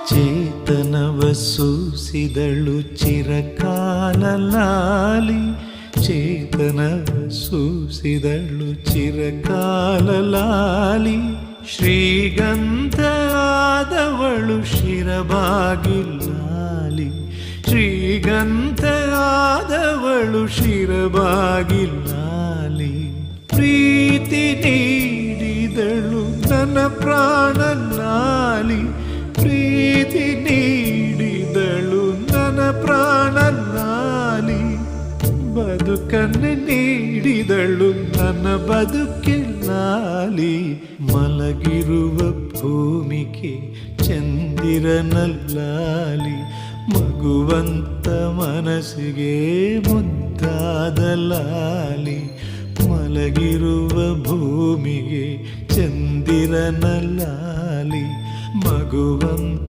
ಚೇತನವ ಸೂಸಿದಳು ಚಿರಕಾಲ ಲಾಲಿ, ಚೇತನವ ಸೂಸಿದಳು ಚಿರಕಾಲ ಲಾಲಿ. ಶ್ರೀಗಂಧ ಆದವಳು ಶಿರಬಾಗಿಲಾಲಿ, ಶ್ರೀಗಂಧ ಆದವಳು ಶಿರಬಾಗಿಲಾಲಿ. ಪ್ರೀತಿ ನೀಡಿದಳು ನನ್ನ ಪ್ರಾಣ ಲಾಲಿ, ಪ್ರೀತಿ ನೀಡಿದಳು ನನ್ನ ಪ್ರಾಣ ಲಾಲಿ. ಬದುಕನ್ನು ನೀಡಿದಳು ನನ್ನ ಬದುಕಿಲಾಲಿ. ಮಲಗಿರುವ ಭೂಮಿಗೆ ಚಂದಿರನಲ್ಲಾಲಿ, ಮಗುವಂತ ಮನಸ್ಸಿಗೆ ಮುದ್ದಾದ ಲಾಲಿ. ಮಲಗಿರುವ ಭೂಮಿಗೆ ಚಂದಿರನಲ್ಲಾಲಿ, ಮಗುವಂತ